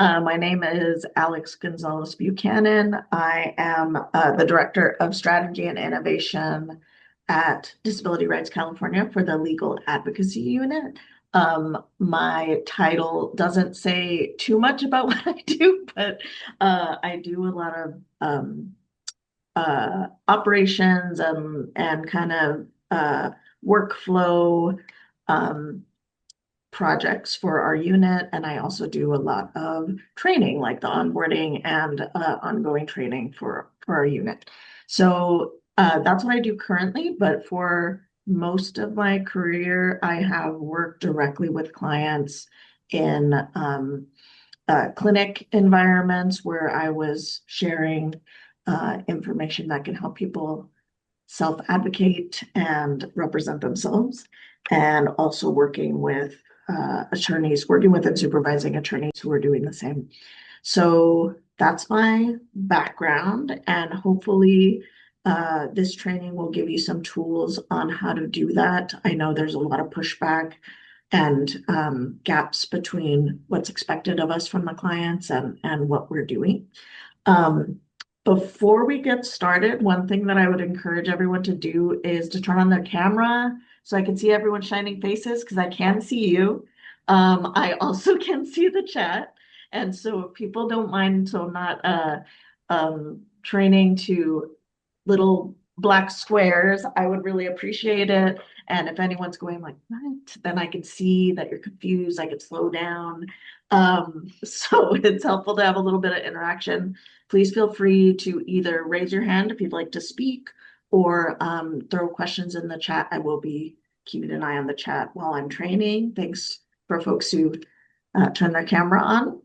My name is Alix Gonzales Buchanan. I am the Director of Strategy and Innovation at Disability Rights California for the Legal Advocacy Unit. My title doesn't say too much about what I do, but I do a lot of operations and kind of workflow projects for our unit, and I also do a lot of training, like the onboarding and ongoing training for our unit. So that's what I do currently, but for most of my career, I have worked directly with clients in clinic environments where I was sharing information that can help people self-advocate and represent themselves, and also working with attorneys, working with and supervising attorneys who are doing the same. So that's my background, and hopefully this training will give you some tools on how to do that. I know there's a lot of pushback and gaps between what's expected of us from the clients and what we're doing. Before we get started, one thing that I would encourage everyone to do is to turn on their camera so I can see everyone's shining faces, because I can see you. I also can see the chat. And so if people don't mind, so I'm not training to little black squares, I would really appreciate it. And if anyone's going like, what? Then I can see that you're confused. I could slow down. So it's helpful to have a little bit of interaction. Please feel free to either raise your hand if you'd like to speak, or throw questions in the chat. I will be keeping an eye on the chat while I'm training. Thanks for folks who turn their camera on.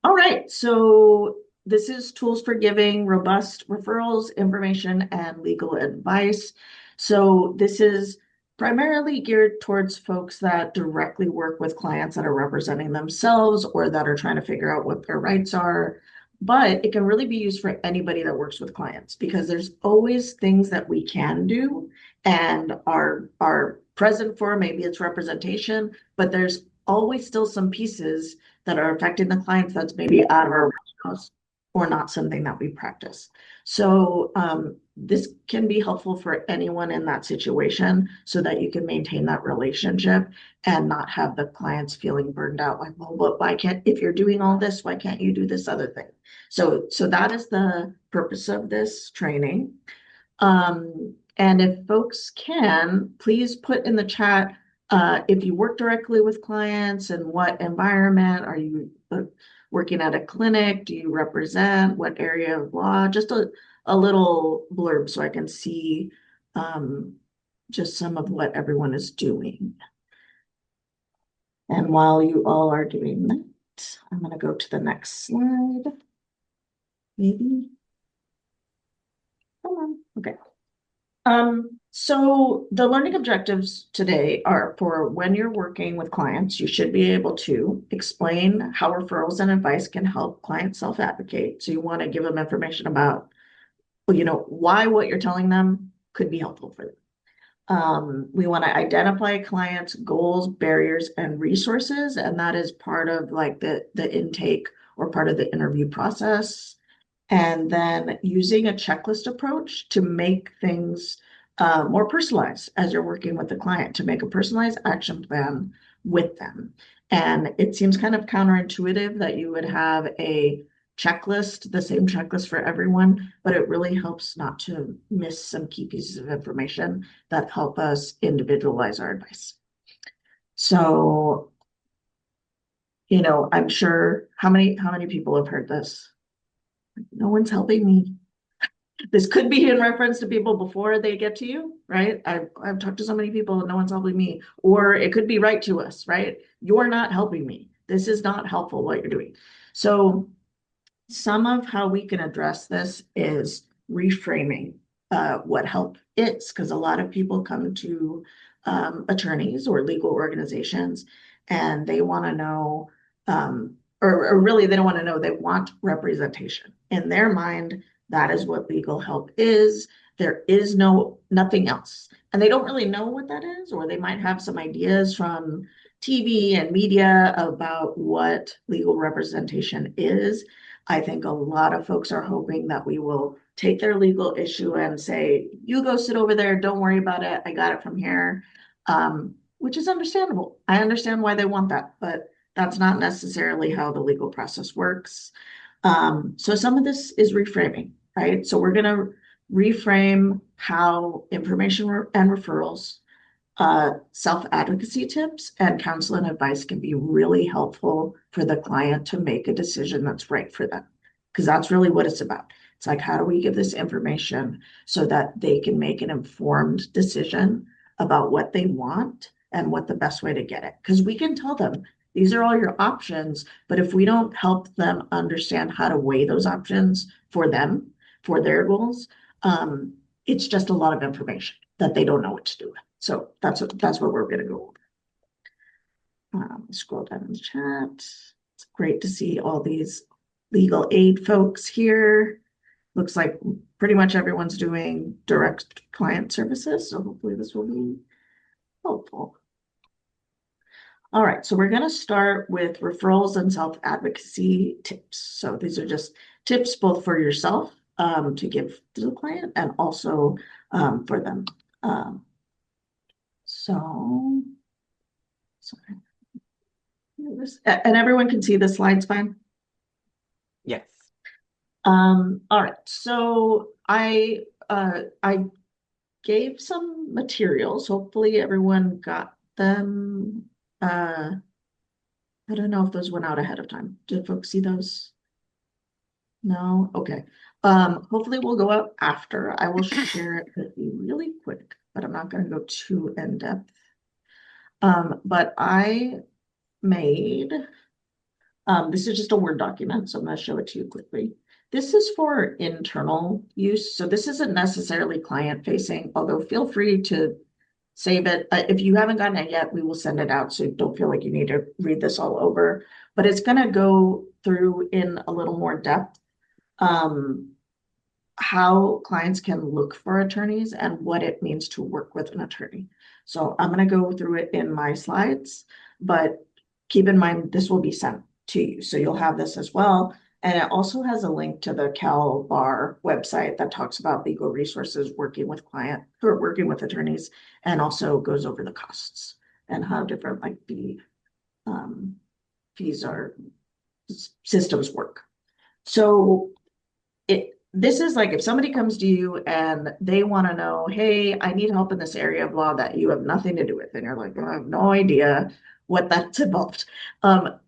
All right, so this is Tools for Giving Robust Referrals, Information, and Legal Advice. So this is primarily geared towards folks that directly work with clients that are representing themselves or that are trying to figure out what their rights are. But it can really be used for anybody that works with clients, because there's always things that we can do and are present for. Maybe it's representation, but there's always still some pieces that are affecting the clients that's maybe out of our wheelhouse or not something that we practice. So this can be helpful for anyone in that situation, so that you can maintain that relationship and not have the clients feeling burned out, like, well, why can't, if you're doing all this, why can't you do this other thing? So that is the purpose of this training. And if folks can, please put in the chat if you work directly with clients, and what environment are you working at? A clinic? Do you represent? What area of law? Just a little blurb so I can see just some of what everyone is doing. And while you all are doing that, I'm going to go to the next slide. Maybe. Come on. Okay. So the learning objectives today are for when you're working with clients, you should be able to explain how referrals and advice can help clients self-advocate. So you want to give them information about, why what you're telling them could be helpful for them. We want to identify clients' goals, barriers, and resources, and that is part of like the intake or part of the interview process. And then using a checklist approach to make things more personalized as you're working with the client, to make a personalized action plan with them. And it seems kind of counterintuitive that you would have a checklist, the same checklist for everyone, but it really helps not to miss some key pieces of information that help us individualize our advice. So, I'm sure how many people have heard this? No one's helping me. This could be in reference to people before they get to you, right? I've talked to so many people and no one's helping me. Or it could be right to us, right? You're not helping me. This is not helpful what you're doing. So some of how we can address this is reframing what help is, because a lot of people come to attorneys or legal organizations and they want to know, or really they don't want to know, they want representation. In their mind, that is what legal help is. There is nothing else. And they don't really know what that is, or they might have some ideas from TV and media about what legal representation is. I think a lot of folks are hoping that we will take their legal issue and say, you go sit over there, don't worry about it. I got it from here, which is understandable. I understand why they want that, but that's not necessarily how the legal process works. So some of this is reframing, right? So we're going to reframe how information and referrals, self-advocacy tips, and counsel and advice can be really helpful for the client to make a decision that's right for them. Because that's really what it's about. It's like, how do we give this information so that they can make an informed decision about what they want and what the best way to get it? Because we can tell them, these are all your options, but if we don't help them understand how to weigh those options for them, for their goals, it's just a lot of information that they don't know what to do with. So that's what we're going to go over. Scroll down in the chat. It's great to see all these legal aid folks here. Looks like pretty much everyone's doing direct client services, so hopefully this will be helpful. All right, so we're going to start with referrals and self-advocacy tips. So these are just tips both for yourself to give to the client and also for them. So, sorry. And everyone can see the slides fine? Yes. All right, so I gave some materials. Hopefully everyone got them. I don't know if those went out ahead of time. Did folks see those? No? Okay. Hopefully we'll go out after. I will share it with you really quick, but I'm not going to go too in depth. But I made, this is just a Word document, so I'm going to show it to you quickly. This is for internal use, so this isn't necessarily client facing, although feel free to save it. If you haven't gotten it yet, we will send it out, so don't feel like you need to read this all over. But it's going to go through in a little more depth how clients can look for attorneys and what it means to work with an attorney. So I'm going to go through it in my slides, but keep in mind this will be sent to you. So you'll have this as well. And it also has a link to the Cal Bar website that talks about legal resources working with attorneys, and also goes over the costs and how different like the fees or systems work. So this is like if somebody comes to you and they want to know, hey, I need help in this area of law that you have nothing to do with, and you're like, I have no idea what that's involved.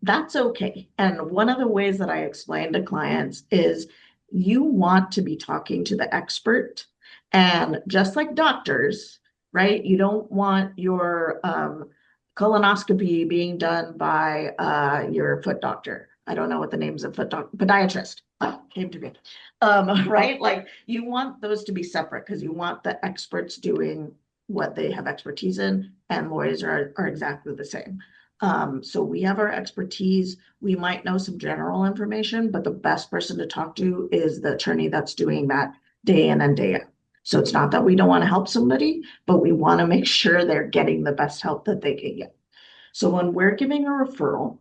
That's okay. And one of the ways that I explain to clients is you want to be talking to the expert. And just like doctors, right? You don't want your colonoscopy being done by your foot doctor. I don't know what the names of foot doctor, podiatrist came to me. Right? Like you want those to be separate because you want the experts doing what they have expertise in, and lawyers are exactly the same. So we have our expertise. We might know some general information, but the best person to talk to is the attorney that's doing that day in and day out. So it's not that we don't want to help somebody, but we want to make sure they're getting the best help that they can get. So when we're giving a referral,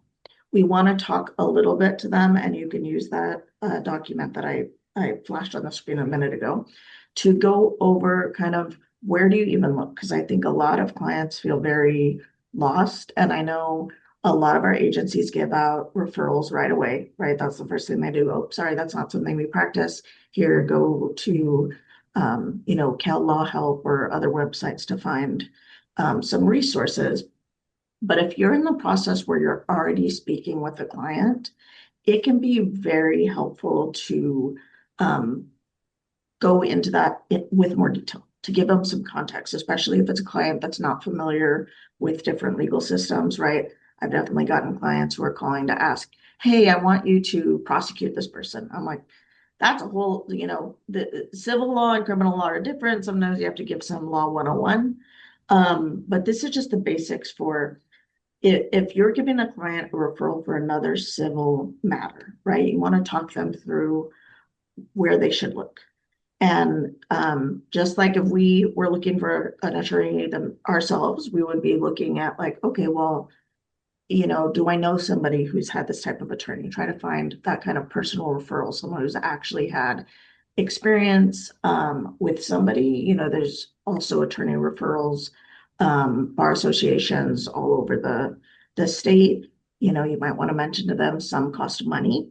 we want to talk a little bit to them, and you can use that document that I flashed on the screen a minute ago to go over kind of where do you even look? Because I think a lot of clients feel very lost. And I know a lot of our agencies give out referrals right away, right? That's the first thing they do. Oh, sorry, that's not something we practice. Here, go to, Cal Law Help or other websites to find some resources. But if you're in the process where you're already speaking with a client, it can be very helpful to go into that with more detail, to give them some context, especially if it's a client that's not familiar with different legal systems, right? I've definitely gotten clients who are calling to ask, hey, I want you to prosecute this person. I'm like, that's a whole, the civil law and criminal law are different. Sometimes you have to give some law 101. But this is just the basics for if you're giving a client a referral for another civil matter, right? You want to talk them through where they should look. And just like if we were looking for an attorney ourselves, we would be looking at like, okay, well, do I know somebody who's had this type of attorney? Try to find that kind of personal referral, someone who's actually had experience with somebody. There's also attorney referrals, bar associations all over the state. You might want to mention to them some cost money.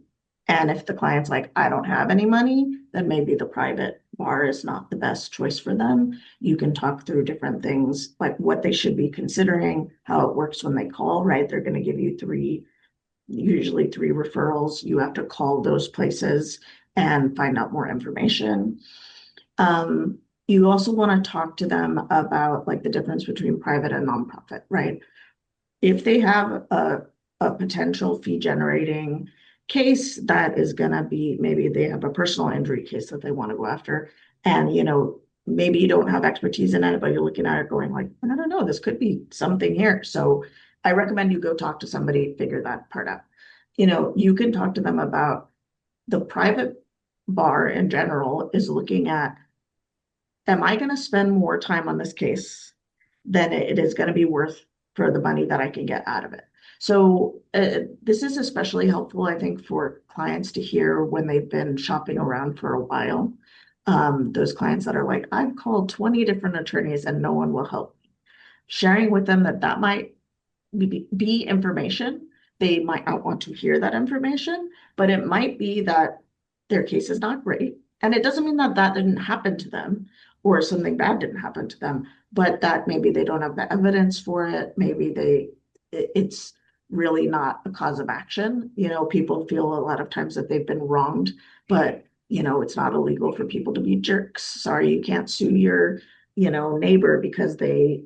And if the client's like, I don't have any money, then maybe the private bar is not the best choice for them. You can talk through different things, like what they should be considering, how it works when they call, right? They're going to give you usually three referrals. You have to call those places and find out more information. You also want to talk to them about like the difference between private and nonprofit, right? If they have a potential fee generating case that is going to be, maybe they have a personal injury case that they want to go after, and maybe you don't have expertise in it, but you're looking at it going like, I don't know, this could be something here. So I recommend you go talk to somebody, figure that part out. You can talk to them about the private bar in general is looking at, am I going to spend more time on this case than it is going to be worth for the money that I can get out of it? So this is especially helpful, I think, for clients to hear when they've been shopping around for a while. Those clients that are like, I've called 20 different attorneys and no one will help me. Sharing with them that might be information. They might not want to hear that information, but it might be that their case is not great. And it doesn't mean that that didn't happen to them or something bad didn't happen to them, but that maybe they don't have the evidence for it. Maybe it's really not a cause of action. People feel a lot of times that they've been wronged, but it's not illegal for people to be jerks. Sorry, you can't sue your, neighbor because they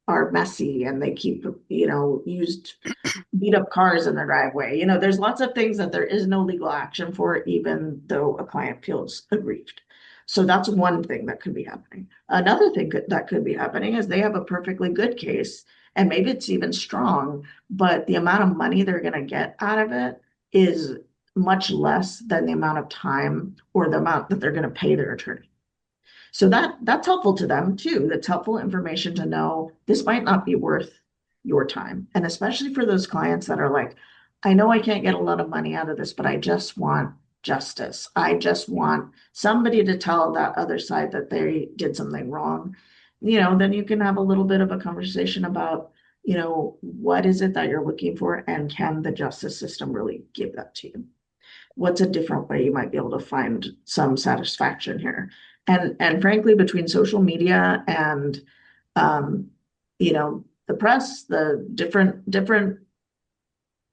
are messy and they keep, used beat up cars in their driveway. There's lots of things that there is no legal action for, even though a client feels aggrieved. So that's one thing that could be happening. Another thing that could be happening is they have a perfectly good case, and maybe it's even strong, but the amount of money they're going to get out of it is much less than the amount of time or the amount that they're going to pay their attorney. So that's helpful to them too. That's helpful information to know this might not be worth your time. And especially for those clients that are like, I know I can't get a lot of money out of this, but I just want justice. I just want somebody to tell that other side that they did something wrong. Then you can have a little bit of a conversation about, what is it that you're looking for, and can the justice system really give that to you? What's a different way you might be able to find some satisfaction here? And frankly, between social media and um, the press, the different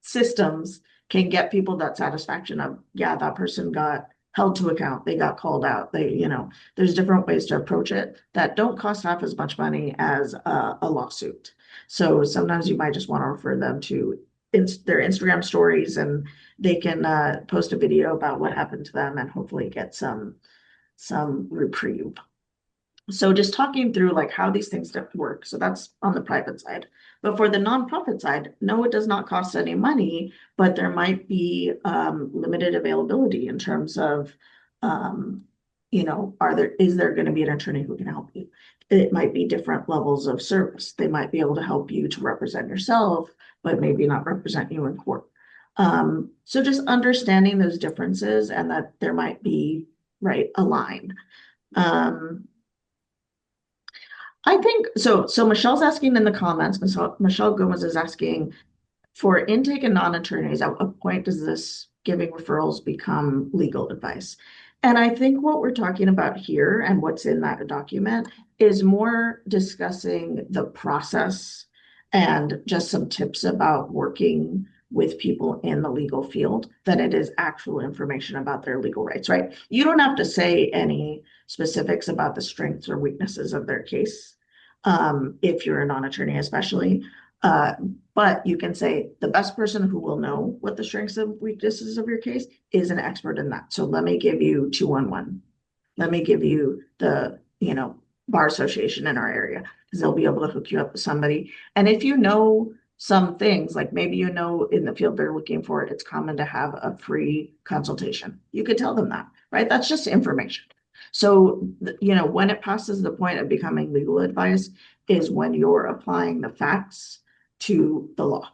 systems can get people that satisfaction of, yeah, that person got held to account, they got called out. There's different ways to approach it that don't cost half as much money as a lawsuit. So sometimes you might just want to refer them to their Instagram stories, and they can post a video about what happened to them and hopefully get some reprieve. So just talking through like how these things work. So that's on the private side. But for the nonprofit side, no, it does not cost any money, but there might be limited availability in terms of, is there going to be an attorney who can help you? It might be different levels of service. They might be able to help you to represent yourself, but maybe not represent you in court. So just understanding those differences and that there might be, right, a line. I think so. So Michelle's asking in the comments, Michelle Gomez is asking for intake and non-attorneys, at what point does this giving referrals become legal advice? And I think what we're talking about here and what's in that document is more discussing the process and just some tips about working with people in the legal field than it is actual information about their legal rights, right? You don't have to say any specifics about the strengths or weaknesses of their case, if you're a non-attorney especially. But you can say the best person who will know what the strengths and weaknesses of your case is an expert in that. So let me give you 211. Let me give you the, bar association in our area, because they'll be able to hook you up with somebody. And if you know some things, like maybe in the field they're looking for, it's common to have a free consultation. You could tell them that, right? That's just information. So, when it passes the point of becoming legal advice is when you're applying the facts to the law.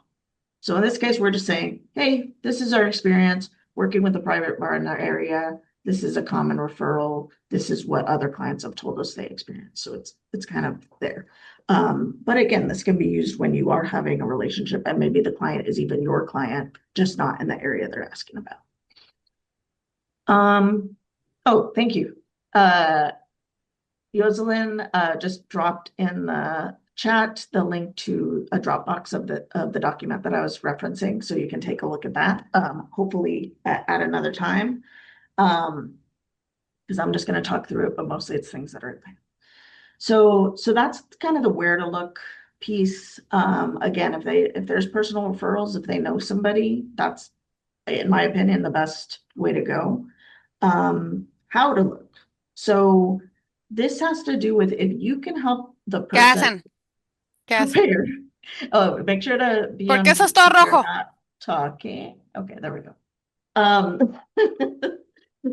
So in this case, we're just saying, hey, this is our experience working with a private bar in our area. This is a common referral. This is what other clients have told us they experienced. So it's kind of there. But again, this can be used when you are having a relationship and maybe the client is even your client, just not in the area they're asking about. Oh, thank you. Yoselin just dropped in the chat the link to a Dropbox of the document that I was referencing, so you can take a look at that. Hopefully at another time, because I'm just going to talk through it, but mostly it's things that are in there. So that's kind of the where to look piece. Again, if there's personal referrals, if they know somebody, that's in my opinion the best way to go. How to look. So this has to do with if you can help the ¿Qué person hacen? ¿Qué hacen? prepare. Oh, make sure to be ¿Por on qué eso mute es todo if you're rojo? not talking. Okay, there we go.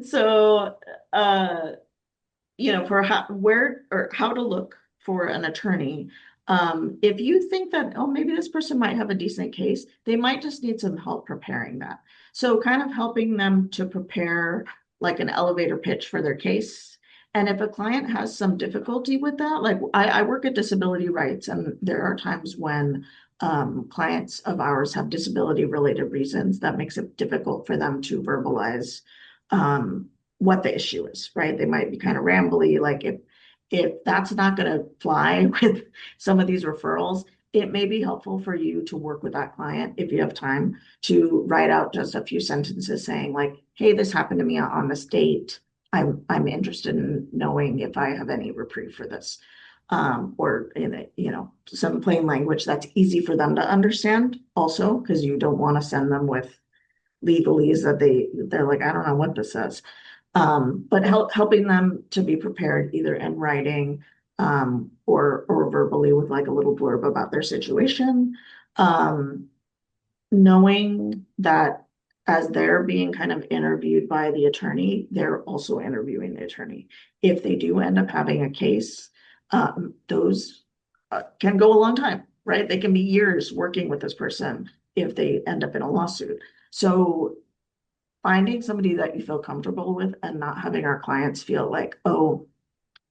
So for how to look for an attorney. If you think that, oh, maybe this person might have a decent case, they might just need some help preparing that. So kind of helping them to prepare like an elevator pitch for their case. And if a client has some difficulty with that, like I work at disability rights, and there are times when clients of ours have disability related reasons that makes it difficult for them to verbalize what the issue is, right? They might be kind of rambly. Like if that's not going to fly with some of these referrals, it may be helpful for you to work with that client if you have time to write out just a few sentences saying like, hey, this happened to me on this date. I'm interested in knowing if I have any reprieve for this. Or in some plain language that's easy for them to understand also, because you don't want to send them with legalese that they're like, I don't know what this says. But helping them to be prepared either in writing or verbally with like a little blurb about their situation. Knowing that as they're being kind of interviewed by the attorney, they're also interviewing the attorney. If they do end up having a case, those can go a long time, right? They can be years working with this person if they end up in a lawsuit. So finding somebody that you feel comfortable with and not having our clients feel like, oh,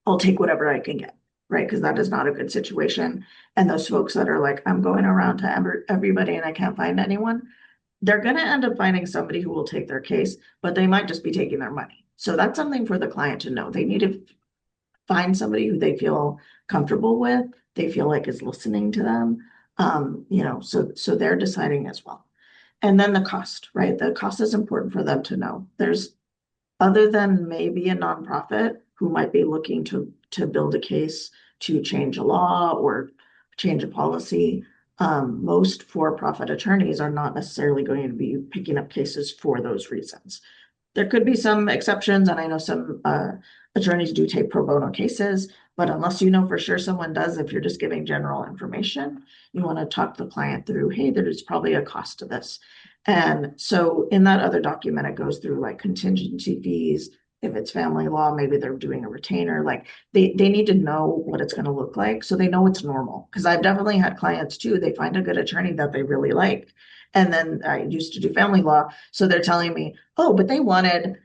I'll take whatever I can get, right? Because that is not a good situation. And those folks that are like, I'm going around to everybody and I can't find anyone, they're going to end up finding somebody who will take their case, but they might just be taking their money. So that's something for the client to know. They need to find somebody who they feel comfortable with, they feel like is listening to them, so they're deciding as well. And then the cost, right? The cost is important for them to know. There's, other than maybe a nonprofit who might be looking to build a case to change a law or change a policy, most for-profit attorneys are not necessarily going to be picking up cases for those reasons. There could be some exceptions, and I know some attorneys do take pro bono cases, but unless you know for sure someone does, if you're just giving general information, you want to talk the client through, hey, there's probably a cost to this. And so in that other document, it goes through like contingency fees. If it's family law, maybe they're doing a retainer. Like they need to know what it's going to look like so they know it's normal. Because I've definitely had clients too, they find a good attorney that they really like. And then I used to do family law. So they're telling me, oh, but they wanted,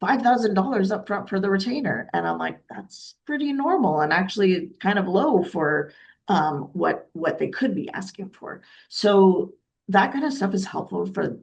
$5,000 up front for the retainer. And I'm like, that's pretty normal and actually kind of low for what they could be asking for. So that kind of stuff is helpful for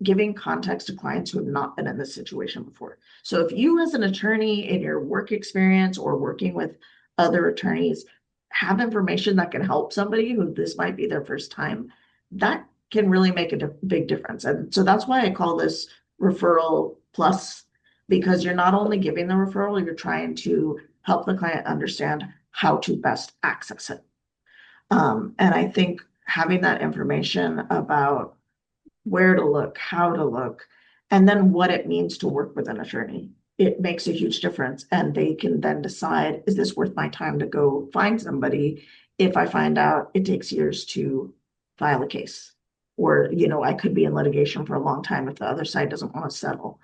giving context to clients who have not been in this situation before. So if you as an attorney in your work experience or working with other attorneys have information that can help somebody who this might be their first time, that can really make a big difference. And so that's why I call this referral plus, because you're not only giving the referral, you're trying to help the client understand how to best access it. And I think having that information about where to look, how to look, and then what it means to work with an attorney, it makes a huge difference. And they can then decide, is this worth my time to go find somebody if I find out it takes years to file a case? Or, I could be in litigation for a long time if the other side doesn't want to settle.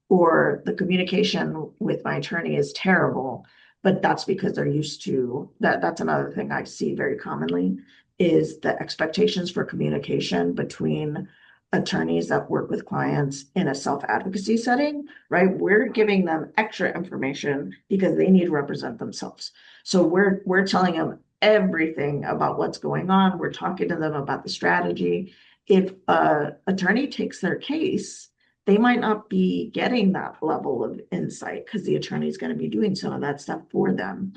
Or the communication with my attorney is terrible, but that's because they're used to that. That's another thing I see very commonly is the expectations for communication between attorneys that work with clients in a self-advocacy setting, right? We're giving them extra information because they need to represent themselves. So we're telling them everything about what's going on. We're talking to them about the strategy. If an attorney takes their case, they might not be getting that level of insight because the attorney is going to be doing some of that stuff for them.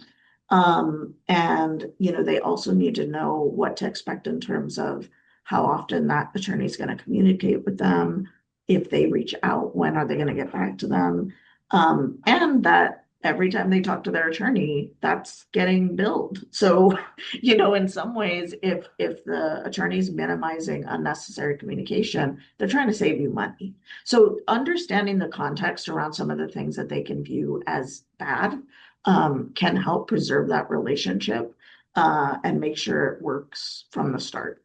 And they also need to know what to expect in terms of how often that attorney is going to communicate with them. If they reach out, when are they going to get back to them? And that every time they talk to their attorney, that's getting billed. So, in some ways, if the attorney is minimizing unnecessary communication, they're trying to save you money. So understanding the context around some of the things that they can view as bad can help preserve that relationship and make sure it works from the start,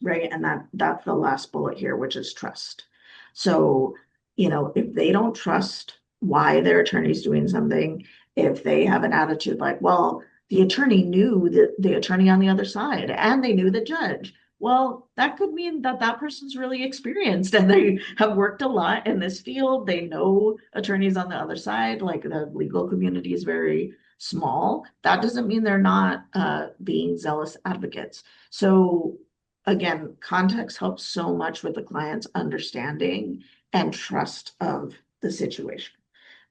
right? And that's the last bullet here, which is trust. So, if they don't trust why their attorney's doing something, if they have an attitude like, well, the attorney knew the attorney on the other side and they knew the judge. Well, that could mean that that person's really experienced and they have worked a lot in this field. They know attorneys on the other side, like the legal community is very small. That doesn't mean they're not being zealous advocates. So again, context helps so much with the client's understanding and trust of the situation.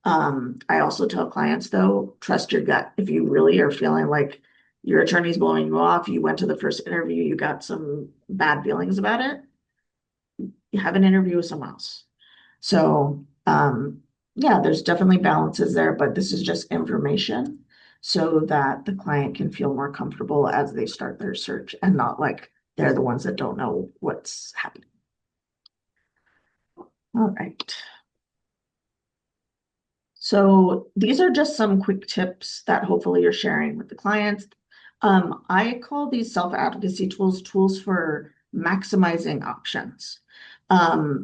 I also tell clients, though, trust your gut. If you really are feeling like your attorney's blowing you off, you went to the first interview, you got some bad feelings about it, you have an interview with someone else. So, yeah, there's definitely balances there, but this is just information so that the client can feel more comfortable as they start their search and not like they're the ones that don't know what's happening. All right. So these are just some quick tips that hopefully you're sharing with the clients. I call these self-advocacy tools for maximizing options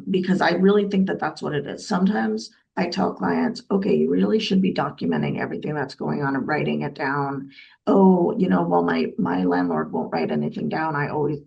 because I really think that that's what it is. Sometimes I tell clients, okay, you really should be documenting everything that's going on and writing it down. Oh, well, my landlord won't write anything down. I always,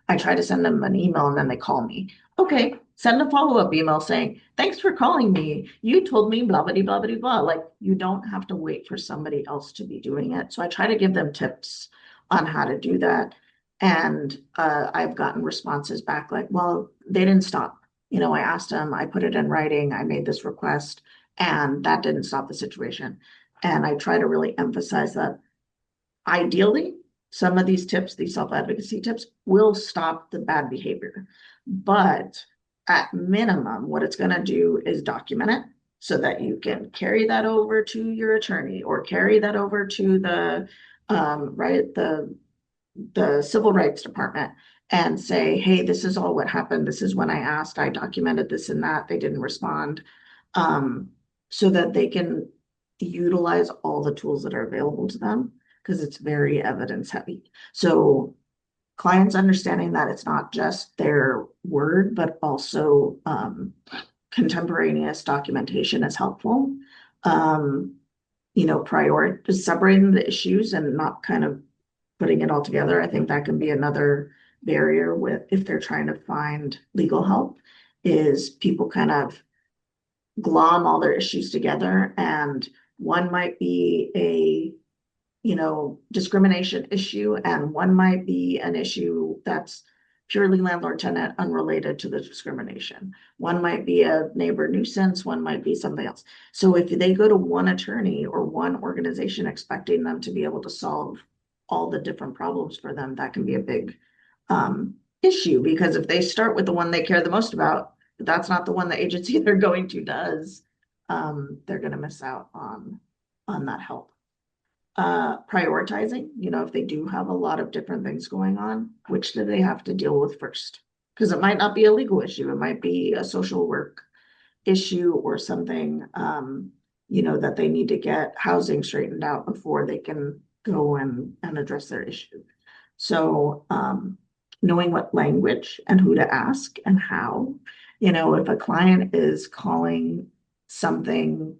I try to send them an email and then they call me. Okay, send a follow-up email saying, thanks for calling me. You told me blah, blah, blah, blah, blah. Like you don't have to wait for somebody else to be doing it. So I try to give them tips on how to do that. And I've gotten responses back like, well, they didn't stop. I asked them, I put it in writing, I made this request, and that didn't stop the situation. And I try to really emphasize that ideally, some of these tips, these self-advocacy tips, will stop the bad behavior. But at minimum, what it's going to do is document it so that you can carry that over to your attorney or carry that over to the the civil rights department and say, hey, this is all what happened. This is when I asked, I documented this and that. They didn't respond. So that they can utilize all the tools that are available to them because it's very evidence heavy. So clients understanding that it's not just their word, but also contemporaneous documentation is helpful. Separating the issues and not kind of putting it all together. I think that can be another barrier with if they're trying to find legal help is people kind of glom all their issues together and one might be a discrimination issue and one might be an issue that's purely landlord tenant unrelated to the discrimination. One might be a neighbor nuisance, one might be something else. So if they go to one attorney or one organization expecting them to be able to solve all the different problems for them, that can be a big issue because if they start with the one they care the most about, but that's not the one the agency they're going to does, they're going to miss out on that help. Prioritizing, if they do have a lot of different things going on, which do they have to deal with first? Because it might not be a legal issue, it might be a social work issue or something, that they need to get housing straightened out before they can go and address their issue. So, knowing what language and who to ask and how, if a client is calling something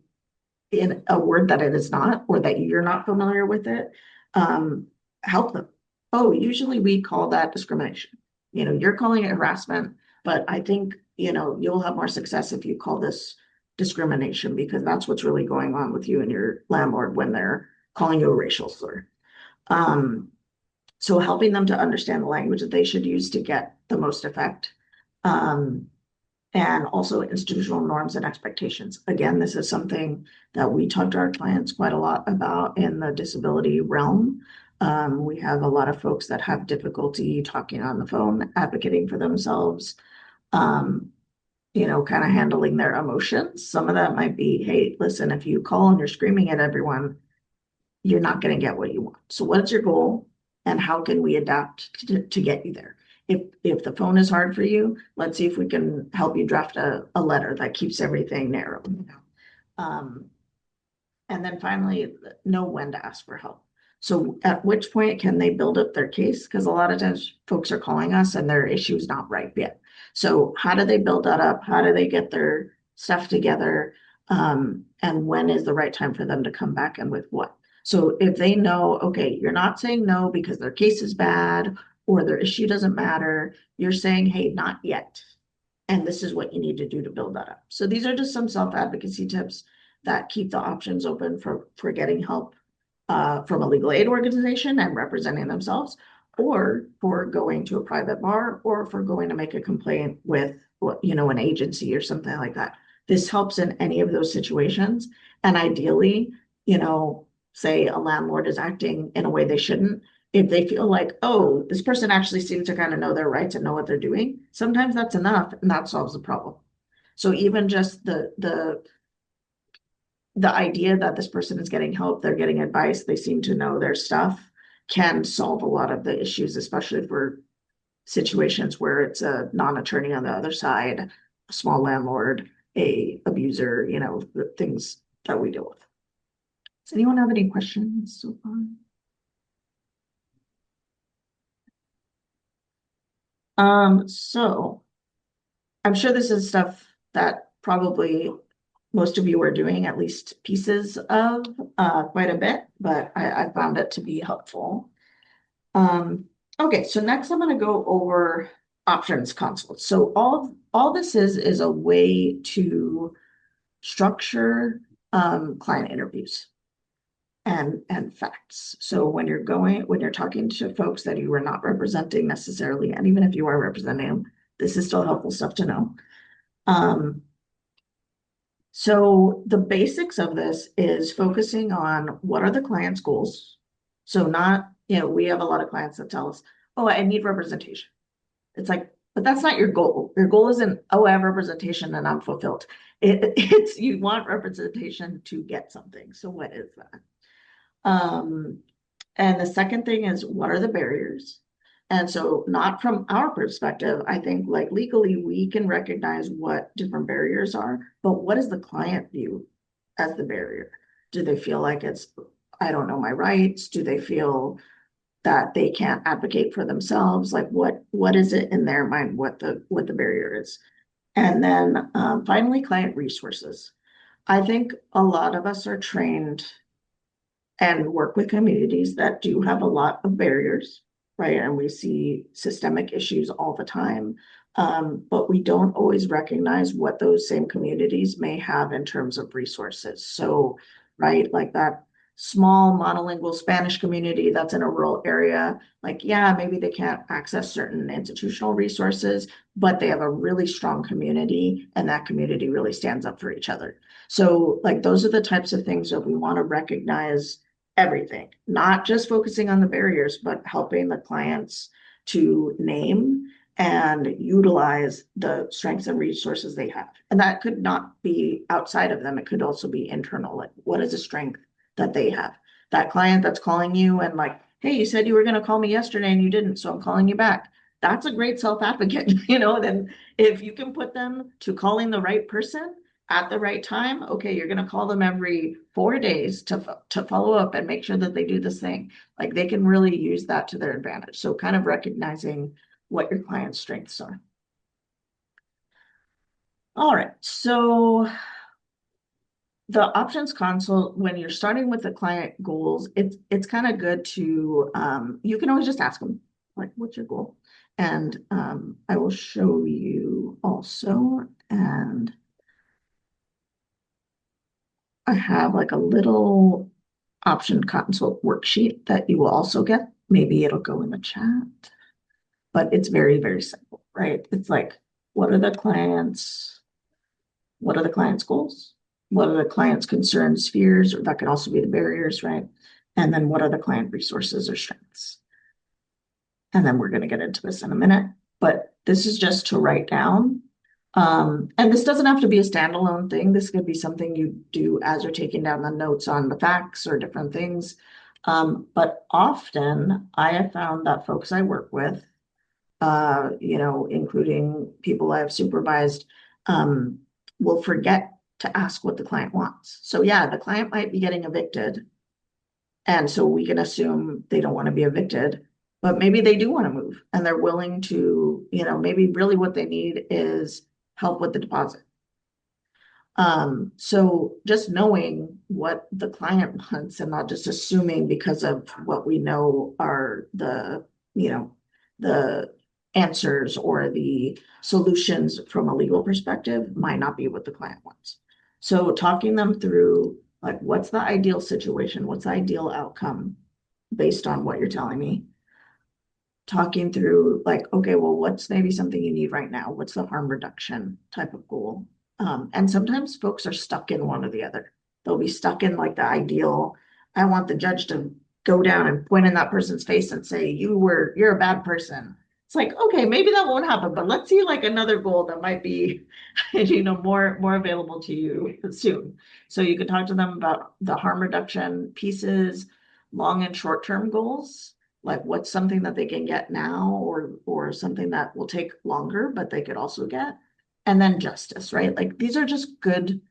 in a word that it is not, or that you're not familiar with it, help them. oh, usually we call that discrimination. You're calling it harassment, but I think, you'll have more success if you call this discrimination because that's what's really going on with you and your landlord when they're calling you a racial slur. So helping them to understand the language that they should use to get the most effect. Um, and also institutional norms and expectations. Again, this is something that we talk to our clients quite a lot about in the disability realm. We have a lot of folks that have difficulty talking on the phone, advocating for themselves, kind of handling their emotions. Some of that might be, hey, listen, if you call and you're screaming at everyone, you're not going to get what you want. So what's your goal and how can we adapt to get you there? If the phone is hard for you, let's see if we can help you draft a letter that keeps everything narrow. Um, and then finally, know when to ask for help. So at which point can they build up their case? Because a lot of times folks are calling us and their issue is not ripe yet. So how do they build that up? How do they get their stuff together? And when is the right time for them to come back and with what? So if they know, okay, you're not saying no because their case is bad or their issue doesn't matter, you're saying, hey, not yet. And this is what you need to do to build that up. So these are just some self-advocacy tips that keep the options open for getting help from a legal aid organization and representing themselves, or for going to a private bar, or for going to make a complaint with, an agency or something like that. This helps in any of those situations. And ideally, say a landlord is acting in a way they shouldn't, if they feel like, oh, this person actually seems to kind of know their rights and know what they're doing, sometimes that's enough and that solves the problem. So even just the idea that this person is getting help, they're getting advice, they seem to know their stuff, can solve a lot of the issues, especially for situations where it's a non-attorney on the other side, a small landlord, a abuser, the things that we deal with. Does anyone have any questions so far? So I'm sure this is stuff that probably most of you are doing at least pieces of quite a bit, but I found it to be helpful. Okay, so next I'm going to go over options consults. So all this is a way to structure client interviews and facts. So when you're talking to folks that you are not representing necessarily, and even if you are representing them, this is still helpful stuff to know. So the basics of this is focusing on what are the client's goals. So not, we have a lot of clients that tell us, oh, I need representation. It's like, but that's not your goal. Your goal isn't, oh, I have representation and I'm fulfilled. It's you want representation to get something. So what is that? And the second thing is, what are the barriers? And so not from our perspective, I think like legally, we can recognize what different barriers are, but what does the client view as the barrier? Do they feel like it's, I don't know my rights? Do they feel that they can't advocate for themselves? Like what is it in their mind, what the barrier is? And then finally, client resources. I think a lot of us are trained and work with communities that do have a lot of barriers, right? And we see systemic issues all the time. But we don't always recognize what those same communities may have in terms of resources. So, right, like that small monolingual Spanish community that's in a rural area, like, yeah, maybe they can't access certain institutional resources, but they have a really strong community and that community really stands up for each other. So, like, those are the types of things that we want to recognize everything, not just focusing on the barriers, but helping the clients to name and utilize the strengths and resources they have. And that could not be outside of them. It could also be internal. Like, what is a strength that they have? That client that's calling you and like, hey, you said you were going to call me yesterday and you didn't, so I'm calling you back. That's a great self-advocate, then if you can put them to calling the right person at the right time, okay, you're going to call them every 4 days to follow up and make sure that they do this thing. Like they can really use that to their advantage. So kind of recognizing what your client's strengths are. All right, so the options console, when you're starting with the client goals, it's kind of good to you can always just ask them, like, what's your goal? And I will show you also, and I have like a little option console worksheet that you will also get. Maybe it'll go in the chat, but it's very, very simple, right? It's like, what are the clients? What are the client's goals? What are the client's concerns, fears, or that can also be the barriers, right? And then what are the client resources or strengths? And then we're going to get into this in a minute, but this is just to write down. And this doesn't have to be a standalone thing. This could be something you do as you're taking down the notes on the facts or different things. But often I have found that folks I work with, including people I've supervised, will forget to ask what the client wants. So yeah, the client might be getting evicted. And so we can assume they don't want to be evicted, but maybe they do want to move and they're willing to, maybe really what they need is help with the deposit. So just knowing what the client wants and not just assuming because of what we know are the answers or the solutions from a legal perspective might not be what the client wants. So talking them through, like, what's the ideal situation? What's the ideal outcome based on what you're telling me? Talking through, like, okay, well, what's maybe something you need right now? What's the harm reduction type of goal? And sometimes folks are stuck in one or the other. They'll be stuck in like the ideal, I want the judge to go down and point in that person's face and say, you're a bad person. It's like, okay, maybe that won't happen, but let's see like another goal that might be, more available to you soon. So you can talk to them about the harm reduction pieces, long and short-term goals, like what's something that they can get now or something that will take longer, but they could also get. And then justice, right? Like these are just good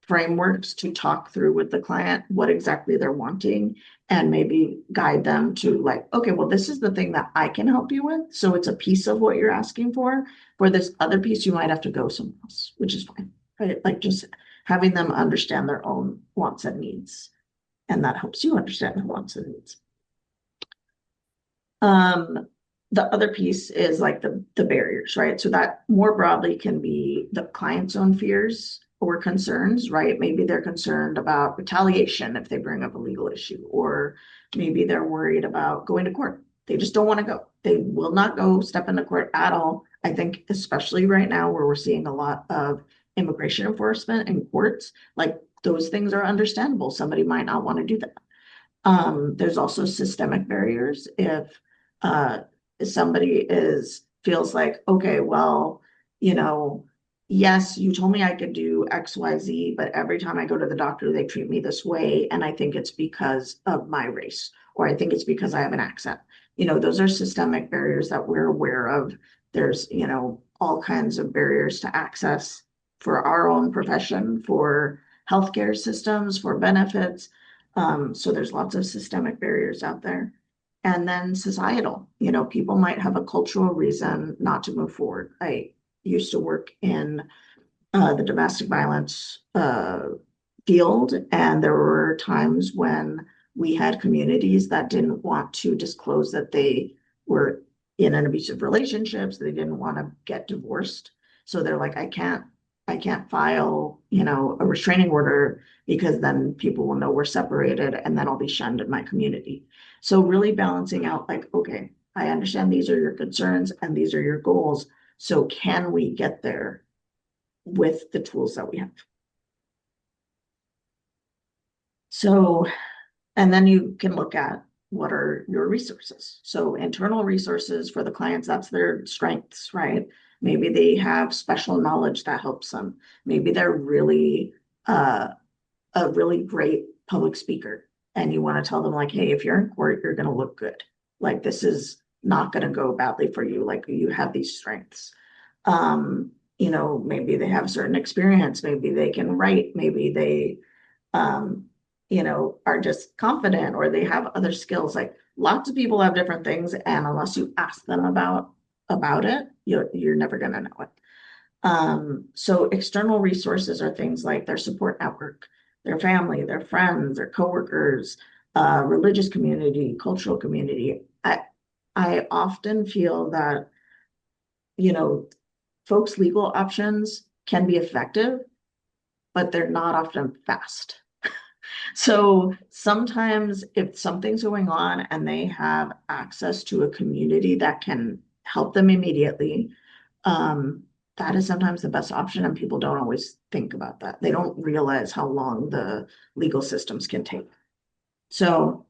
frameworks to talk through with the client what exactly they're wanting and maybe guide them to like, okay, well, this is the thing that I can help you with. So it's a piece of what you're asking for. For this other piece, you might have to go somewhere else, which is fine, right? Like just having them understand their own wants and needs. And that helps you understand their wants and needs. The other piece is like the barriers, right? So that more broadly can be the client's own fears or concerns, right? Maybe they're concerned about retaliation if they bring up a legal issue, or maybe they're worried about going to court. They just don't want to go. They will not go step into court at all. I think, especially right now where we're seeing a lot of immigration enforcement in courts, like those things are understandable. Somebody might not want to do that. There's also systemic barriers. If somebody feels like, okay, well, yes, you told me I could do XYZ, but every time I go to the doctor, they treat me this way. And I think it's because of my race, or I think it's because I have an accent. Those are systemic barriers that we're aware of. There's, all kinds of barriers to access for our own profession, for healthcare systems, for benefits. So there's lots of systemic barriers out there. And then societal, people might have a cultural reason not to move forward. I used to work in the domestic violence field, and there were times when we had communities that didn't want to disclose that they were in an abusive relationships. They didn't want to get divorced. So they're like, I can't file, a restraining order because then people will know we're separated and then I'll be shunned in my community. So really balancing out like, okay, I understand these are your concerns and these are your goals. So can we get there with the tools that we have? So, and then you can look at what are your resources. So internal resources for the clients, that's their strengths, right? Maybe they have special knowledge that helps them. Maybe they're really a really great public speaker and you want to tell them like, hey, if you're in court, you're going to look good. Like this is not going to go badly for you. Like you have these strengths. Maybe they have certain experience. Maybe they can write. Maybe they, are just confident or they have other skills. Like lots of people have different things. And unless you ask them about it, you're never going to know it. So external resources are things like their support network. their family, their friends, their coworkers, religious community, cultural community. I often feel that, folks' legal options can be effective, but they're not often fast. So sometimes if something's going on and they have access to a community that can help them immediately, that is sometimes the best option, and people don't always think about that. They don't realize how long the legal systems can take. So,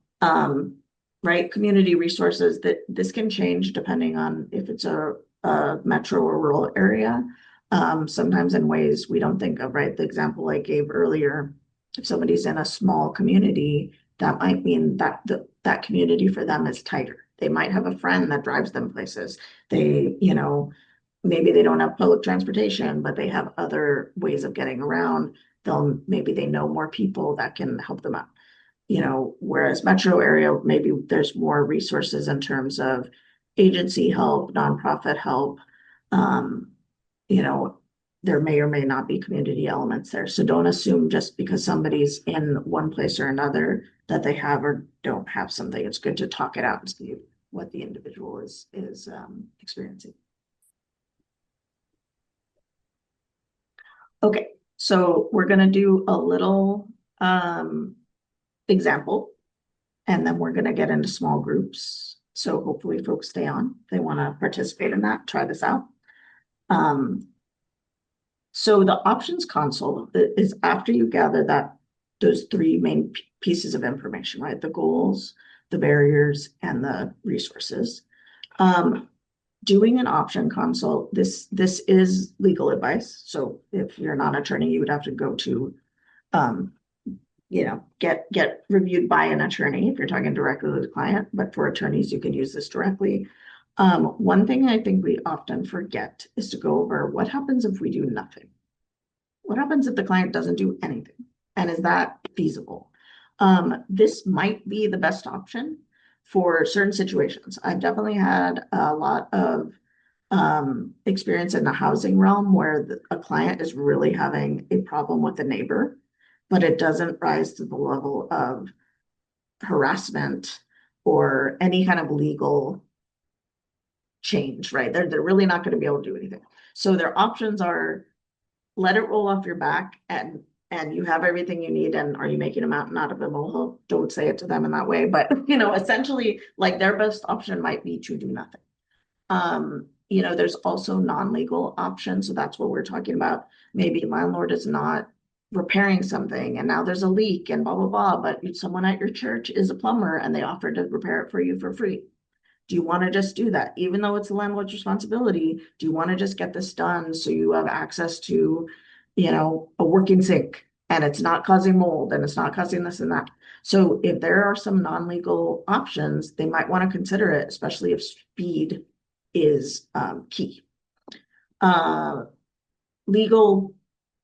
right, community resources, that this can change depending on if it's a metro or rural area. Sometimes in ways we don't think of, right? The example I gave earlier, if somebody's in a small community, that might mean that that community for them is tighter. They might have a friend that drives them places. They, maybe they don't have public transportation, but they have other ways of getting around. Maybe they know more people that can help them out. Whereas metro area, maybe there's more resources in terms of agency help, nonprofit help. Um, you know, there may or may not be community elements there. So don't assume just because somebody's in one place or another that they have or don't have something. It's good to talk it out and see what the individual is experiencing. Okay, so we're gonna do a little example, and then we're gonna get into small groups. So hopefully folks stay on. If they want to participate in that, try this out. So the options console is after you gather those three main pieces of information, right? The goals, the barriers, and the resources. Doing an option console, this is legal advice. So if you're not an attorney, you would have to go to, get reviewed by an attorney if you're talking directly with the client. But for attorneys, you can use this directly. One thing I think we often forget is to go over what happens if we do nothing. What happens if the client doesn't do anything? And is that feasible? This might be the best option for certain situations. I've definitely had a lot of experience in the housing realm where a client is really having a problem with a neighbor, but it doesn't rise to the level of harassment or any kind of legal change, right? They're really not going to be able to do anything. So their options are let it roll off your back and you have everything you need, and are you making a mountain out of a molehill? Don't say it to them in that way, but essentially like their best option might be to do nothing. There's also non-legal options. So that's what we're talking about. Maybe landlord is not repairing something and now there's a leak and blah, blah, blah, but someone at your church is a plumber and they offer to repair it for you for free. Do you want to just do that? Even though it's the landlord's responsibility, do you want to just get this done so you have access to, a working sink and it's not causing mold and it's not causing this and that? So if there are some non-legal options, they might want to consider it, especially if speed is key.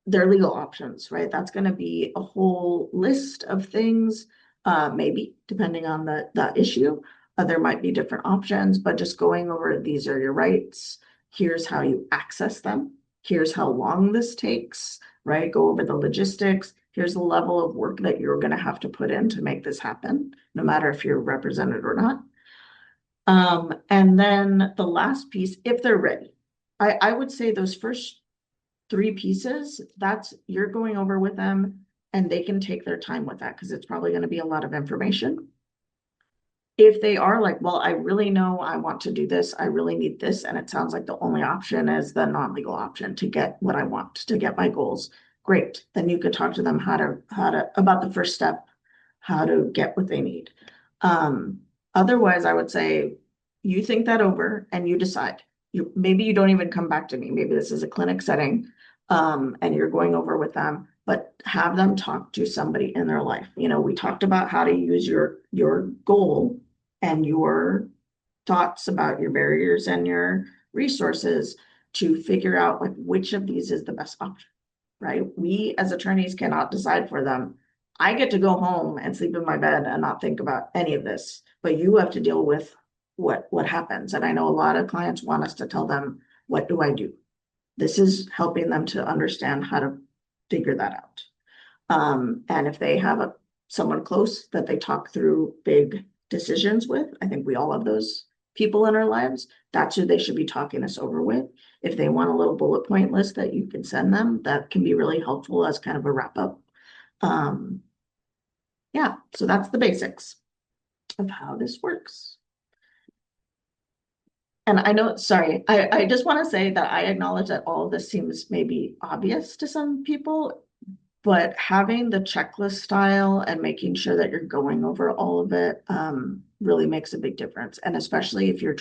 Their legal options, right? That's going to be a whole list of things, maybe depending on the issue. There might be different options, but just going over these are your rights. Here's how you access them. Here's how long this takes, right? Go over the logistics. Here's the level of work that you're going to have to put in to make this happen, no matter if you're represented or not. And then the last piece, if they're ready, I would say those first three pieces, you're going over with them and they can take their time with that because it's probably going to be a lot of information. If they are like, well, I really know I want to do this, I really need this, and it sounds like the only option is the non-legal option to get what I want, to get my goals, great. Then you could talk to them how to about the first step, how to get what they need. Otherwise, I would say you think that over and you decide. Maybe you don't even come back to me. Maybe this is a clinic setting, and you're going over with them, but have them talk to somebody in their life. We talked about how to use your goal and your thoughts about your barriers and your resources to figure out like which of these is the best option, right? We as attorneys cannot decide for them. I get to go home and sleep in my bed and not think about any of this, but you have to deal with what happens. And I know a lot of clients want us to tell them, what do I do? This is helping them to understand how to figure that out. And if they have someone close that they talk through big decisions with, I think we all have those people in our lives. That's who they should be talking this over with. If they want a little bullet point list that you can send them, that can be really helpful as kind of a wrap up. Yeah, so that's the basics of how this works. And I know, sorry, I just want to say that I acknowledge that all of this seems maybe obvious to some people, but having the checklist style and making sure that you're going over all of it really makes a big difference. And especially if you're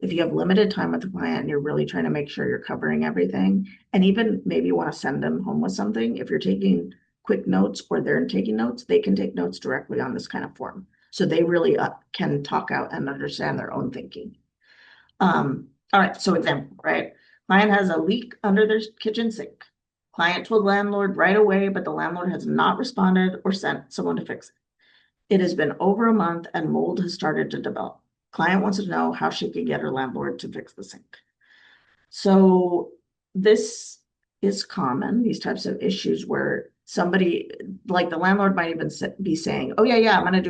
if you have limited time with the client and you're really trying to make sure you're covering everything, and even maybe you want to send them home with something, if you're taking quick notes or they're taking notes, they can take notes directly on this kind of form. So they really can talk out and understand their own thinking. All right, so example, right? Client has a leak under their kitchen sink. Client told landlord right away, but the landlord has not responded or sent someone to fix it. It has been over a month and mold has started to develop. Client wants to know how she can get her landlord to fix the sink. So this is common, these types of issues where somebody, like the landlord might even be saying, oh yeah, I'm going to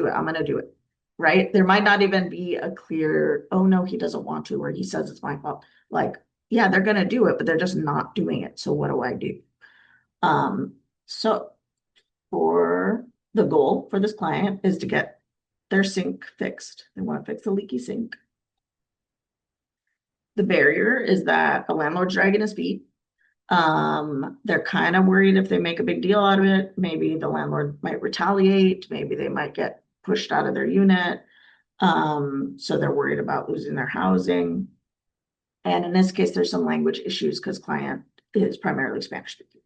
do it. Right? There might not even be a clear, oh no, he doesn't want to, or he says it's my fault. Like, yeah, they're going to do it, but they're just not doing it. So what do I do? So for the goal for this client is to get their sink fixed. They want to fix the leaky sink. The barrier is that the landlord's dragging his feet. They're kind of worried if they make a big deal out of it, maybe the landlord might retaliate, maybe they might get pushed out of their unit. So they're worried about losing their housing. And in this case, there's some language issues because client is primarily Spanish speaking.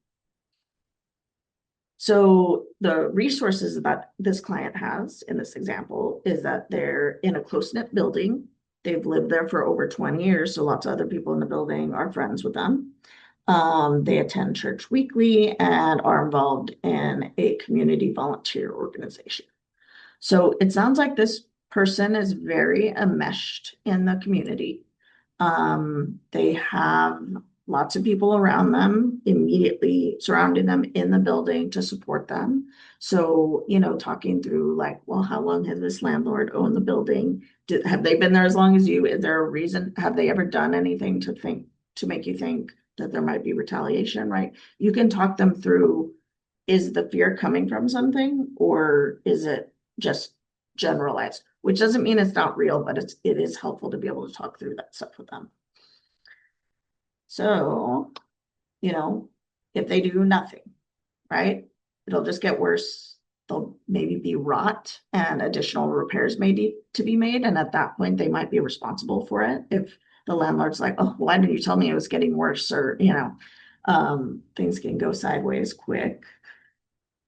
So the resources that this client has in this example is that they're in a close-knit building. They've lived there for over 20 years, so lots of other people in the building are friends with them. They attend church weekly and are involved in a community volunteer organization. So it sounds like this person is very enmeshed in the community. They have lots of people around them immediately surrounding them in the building to support them. So, talking through like, well, how long has this landlord owned the building? Have they been there as long as you? Is there a reason? Have they ever done anything to make you think that there might be retaliation, right? You can talk them through, is the fear coming from something or is it just generalized? Which doesn't mean it's not real, but it is helpful to be able to talk through that stuff with them. So, if they do nothing, right, it'll just get worse. They'll maybe be rot and additional repairs may need to be made. And at that point, they might be responsible for it. If the landlord's like, oh, why didn't you tell me it was getting worse? Or, things can go sideways quick.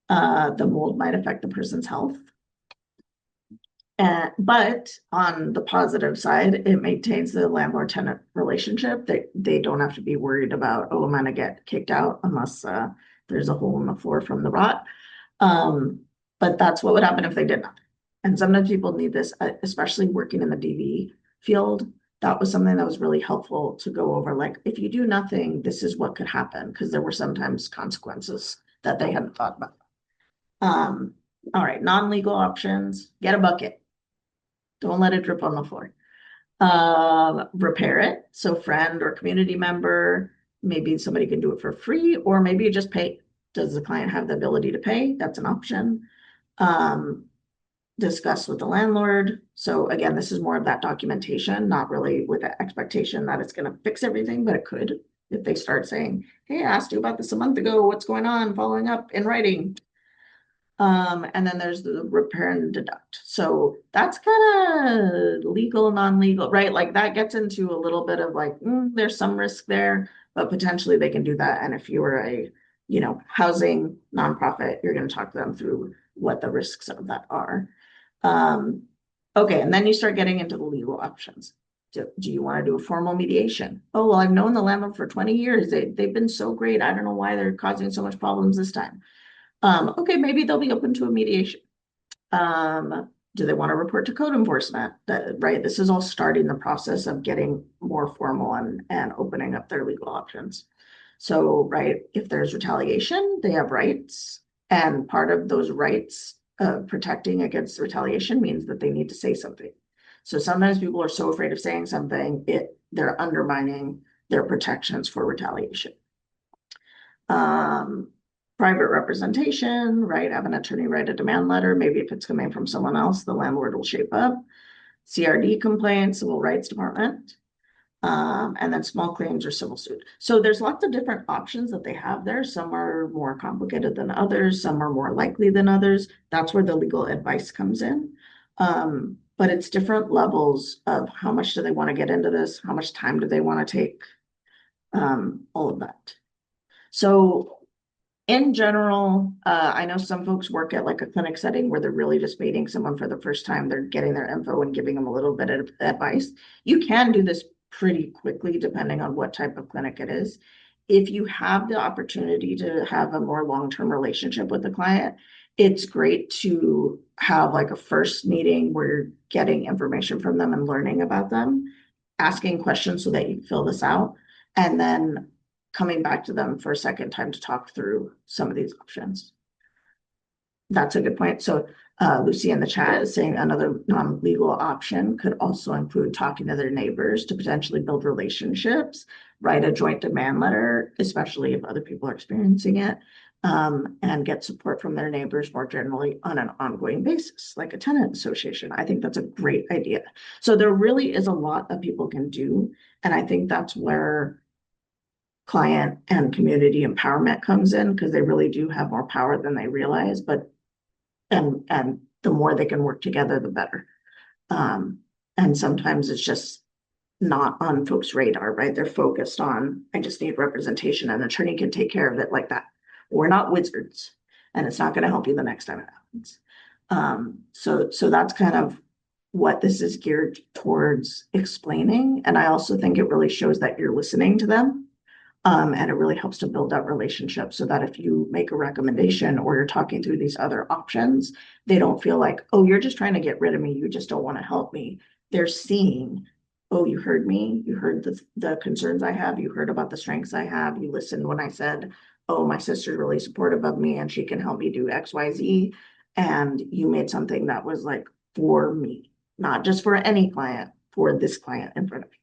The mold might affect the person's health. But on the positive side, it maintains the landlord-tenant relationship. They don't have to be worried about, oh, I'm going to get kicked out unless there's a hole in the floor from the rot. But that's what would happen if they did nothing. And sometimes people need this, especially working in the DV field. That was something that was really helpful to go over. Like, if you do nothing, this is what could happen, because there were sometimes consequences that they hadn't thought about. All right, non-legal options, get a bucket. Don't let it drip on the floor. Repair it. So friend or community member, maybe somebody can do it for free, or maybe you just pay. Does the client have the ability to pay? That's an option. Discuss with the landlord. So again, this is more of that documentation, not really with the expectation that it's going to fix everything, but it could. If they start saying, hey, I asked you about this a month ago, what's going on? Following up in writing. And then there's the repair and deduct. So that's kind of legal, non-legal, right? Like that gets into a little bit of like, there's some risk there, but potentially they can do that. And if you were a, housing nonprofit, you're going to talk to them through what the risks of that are. Okay. And then you start getting into the legal options. Do you want to do a formal mediation? Oh, well, I've known the landlord for 20 years. They've been so great. I don't know why they're causing so much problems this time. Okay, maybe they'll be open to a mediation. Do they want to report to code enforcement? Right, this is all starting the process of getting more formal and opening up their legal options. So, right, if there's retaliation, they have rights. And part of those rights of protecting against retaliation means that they need to say something. So sometimes people are so afraid of saying something, they're undermining their protections for retaliation. Um, private representation, right? Have an attorney write a demand letter. Maybe if it's coming from someone else, the landlord will shape up. CRD complaints, civil rights department. And then small claims or civil suit. So there's lots of different options that they have there. Some are more complicated than others. Some are more likely than others. That's where the legal advice comes in. But it's different levels of how much do they want to get into this? How much time do they want to take? All of that. So in general, I know some folks work at like a clinic setting where they're really just meeting someone for the first time. They're getting their info and giving them a little bit of advice. You can do this pretty quickly depending on what type of clinic it is. If you have the opportunity to have a more long-term relationship with the client, it's great to have like a first meeting where you're getting information from them and learning about them, asking questions so that you fill this out, and then coming back to them for a second time to talk through some of these options. That's a good point. So Lucy in the chat is saying another non-legal option could also include talking to their neighbors to potentially build relationships, write a joint demand letter, especially if other people are experiencing it, and get support from their neighbors more generally on an ongoing basis, like a tenant association. I think that's a great idea. So there really is a lot that people can do. And I think that's where client and community empowerment comes in, because they really do have more power than they realize, but and the more they can work together, the better. And sometimes it's just not on folks' radar, right? They're focused on, I just need representation, and an attorney can take care of it like that. We're not wizards, and it's not going to help you the next time it happens. So that's kind of what this is geared towards explaining. And I also think it really shows that you're listening to them. And it really helps to build that relationship so that if you make a recommendation or you're talking through these other options, they don't feel like, oh, you're just trying to get rid of me. You just don't want to help me. They're seeing, oh, you heard me. You heard the concerns I have. You heard about the strengths I have. You listened when I said, oh, my sister's really supportive of me and she can help me do X, Y, Z. And you made something that was like for me, not just for any client, for this client in front of me.